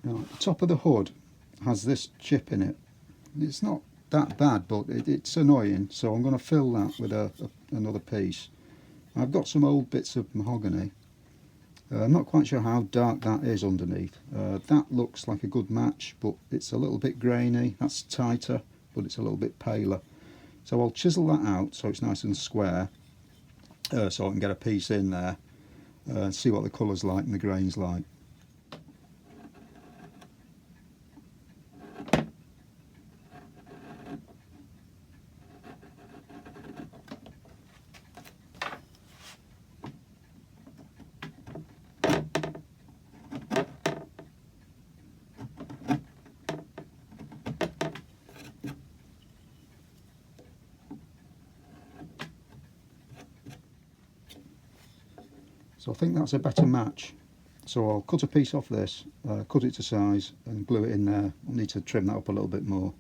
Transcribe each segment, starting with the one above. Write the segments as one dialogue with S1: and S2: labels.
S1: Now, the top of the hood has this chip in it. It's not that bad, but it's annoying, so I'm going to fill that with another piece. I've got some old bits of mahogany. I'm not quite sure how dark that is underneath. That looks like a good match, but it's a little bit grainy. That's tighter, but it's a little bit paler. So I'll chisel that out so it's nice and square, so I can get a piece in there and see what the colour's like and the grain's like. So I think that's a better match. So I'll cut a piece off this, cut it to size and glue it in there. I'll need to trim that up a little bit more.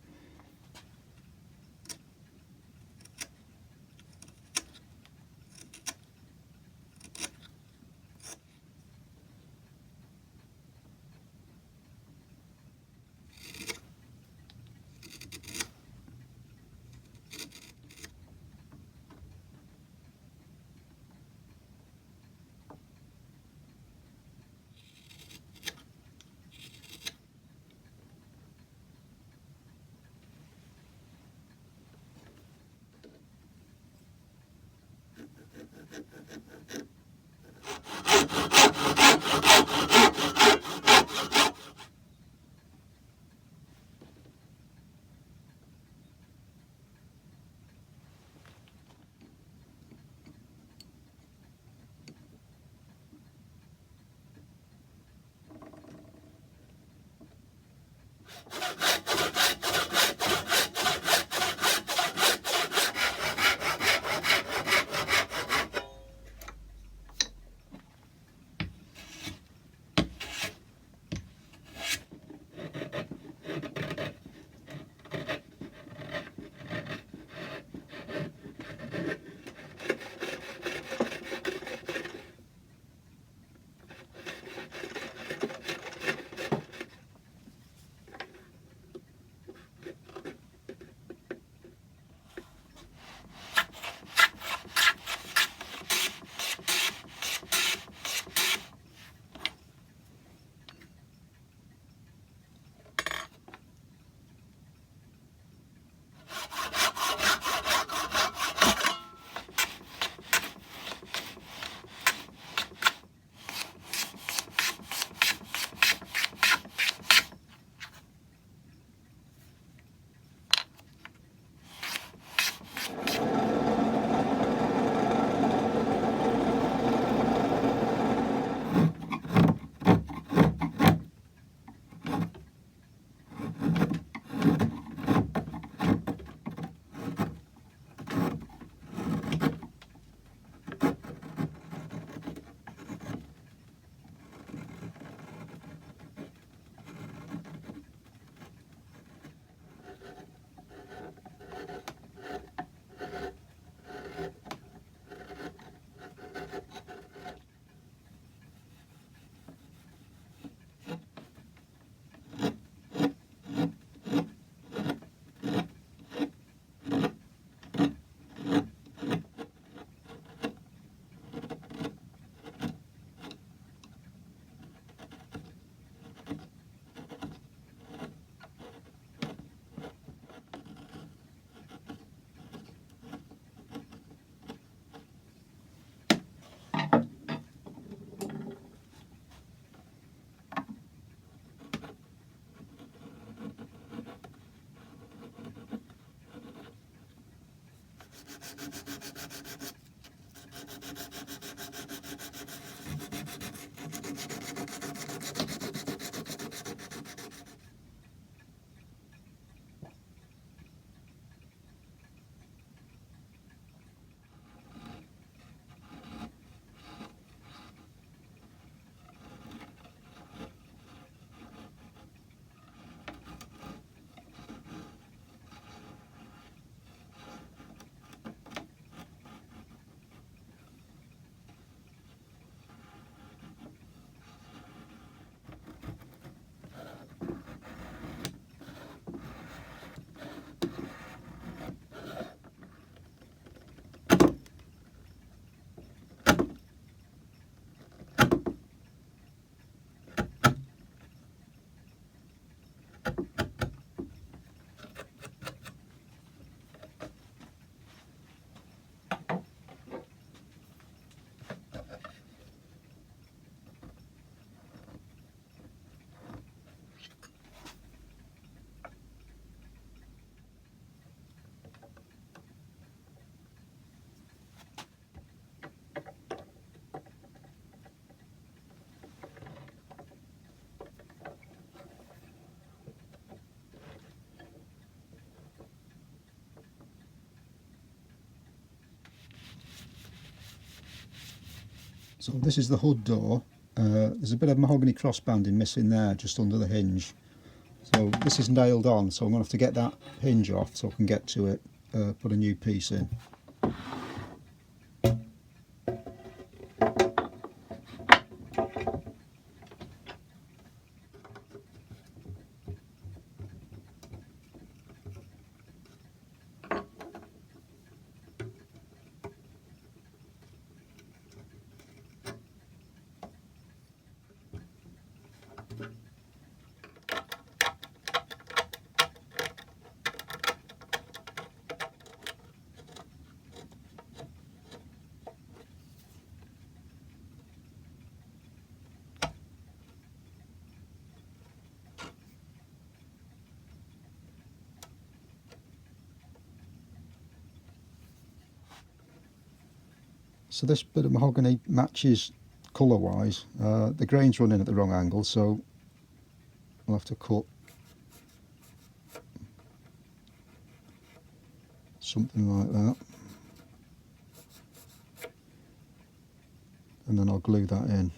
S1: So this is the hood door. There's a bit of mahogany crossbanding missing there just under the hinge. So this is nailed on, so I'm going to have to get that hinge off so I can get to it, put a new piece in. So this bit of mahogany matches colour wise. The grain's running at the wrong angle, so I'll have to cut something like that, and then I'll glue that in.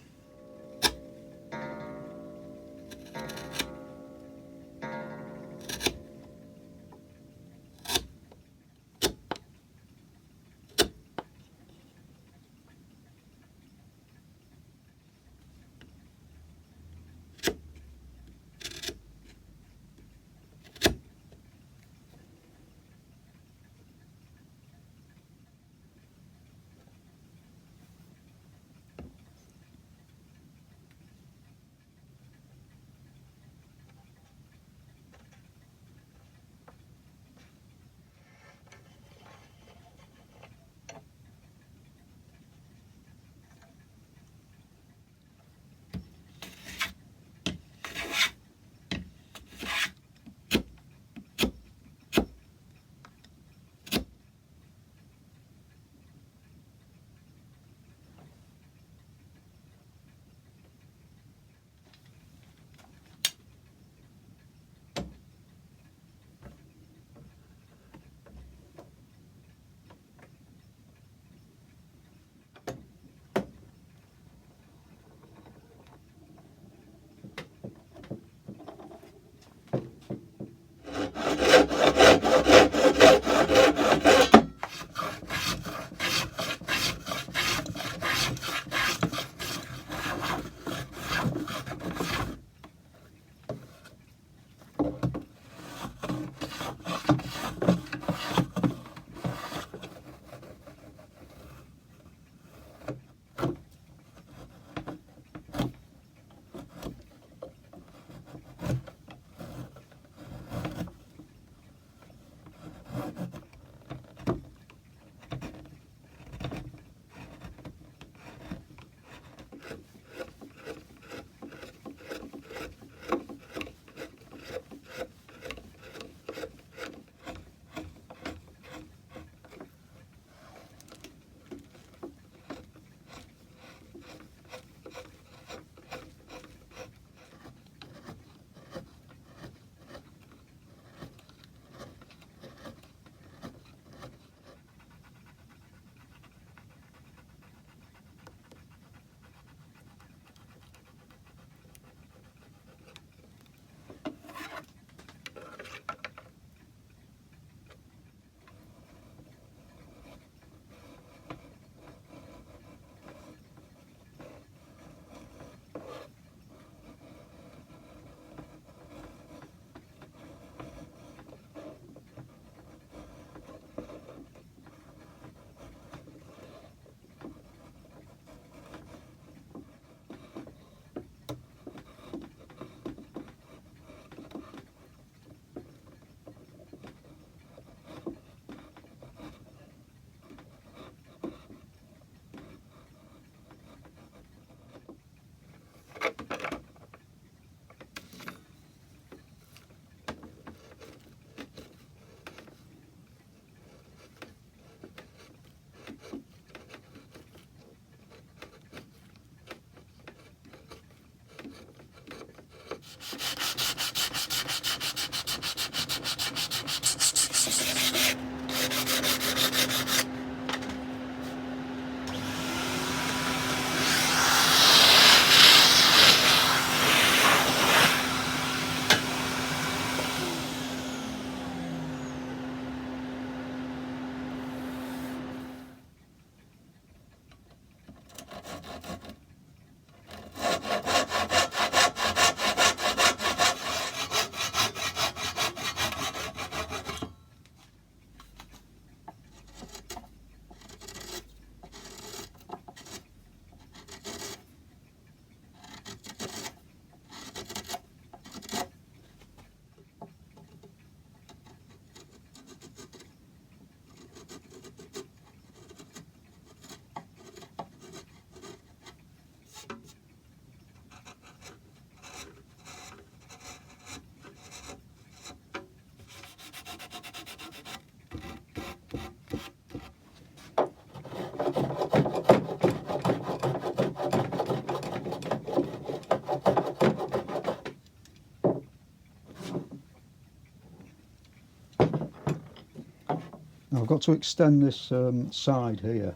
S1: Now I've got to extend this side here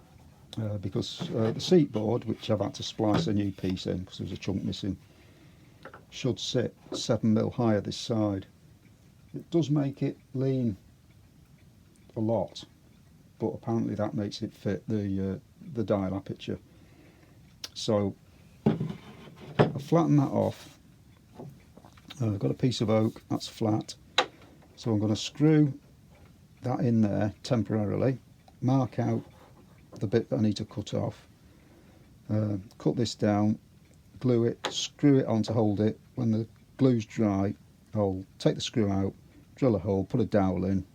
S1: because the seat board, which I've had to splice a new piece in because there was a chunk missing, should sit 7mm higher this side. It does make it lean a lot, but apparently that makes it fit the dial aperture. So I flatten that off. I've got a piece of oak that's flat, so I'm going to screw that in there temporarily, mark out the bit that I need to cut off, cut this down, glue it, screw it on to hold it. When the glue's dry, I'll take the screw out, drill a hole, put a dowel in,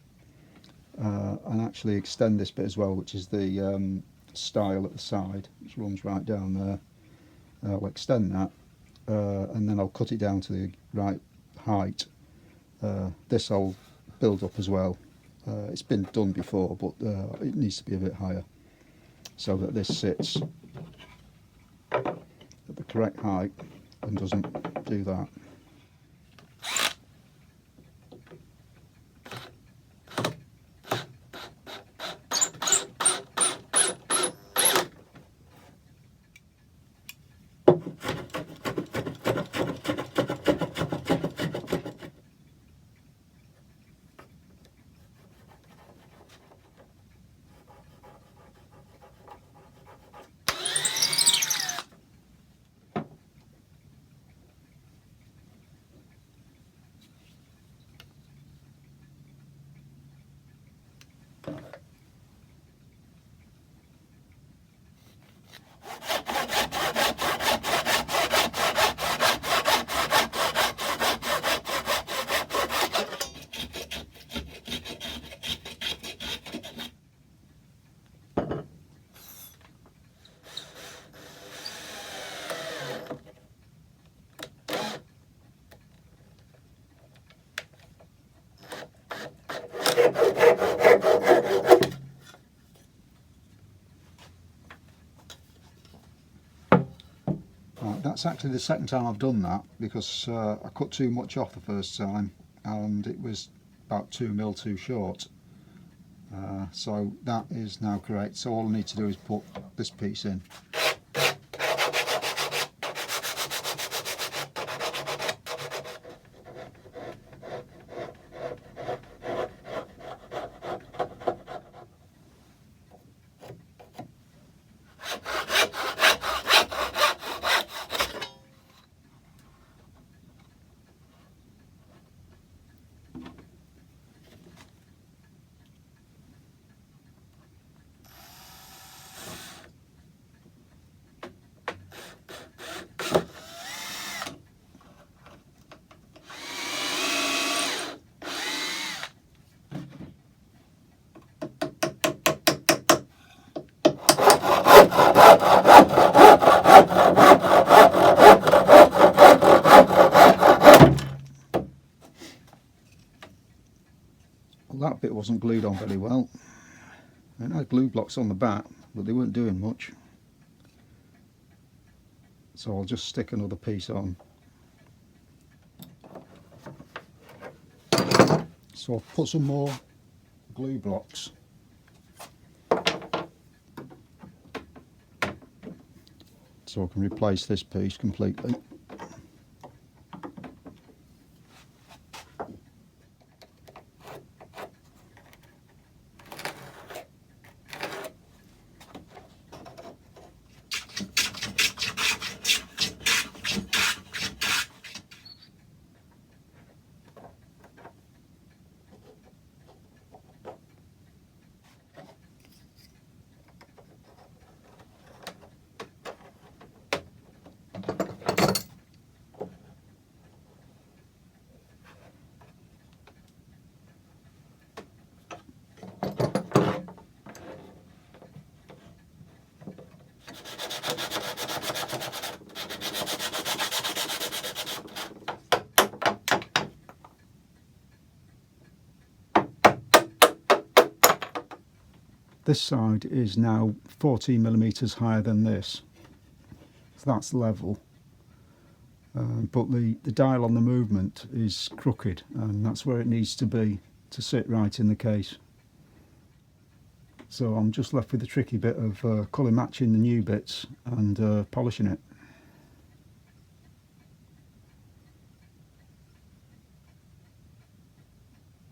S1: and actually extend this bit as well, which is the stile at the side, which runs right down there. I'll extend that, and then I'll cut it down to the right height. This I'll build up as well. It's been done before, but it needs to be a bit higher so that this sits at the correct height and doesn't do that. Right, that's actually the second time I've done that because I cut too much off the first time and it was about 2mm too short. So that is now correct, so all I need to do is put this piece in. Well, that bit wasn't glued on very well. It had glue blocks on the back, but they weren't doing much. So I'll just stick another piece on. So I've put some more glue blocks. So I can replace this piece completely. This side is now 14mm higher than this, so that's level. But the dial on the movement is crooked, and that's where it needs to be to sit right in the case. So I'm just left with the tricky bit of colour matching the new bits and polishing it.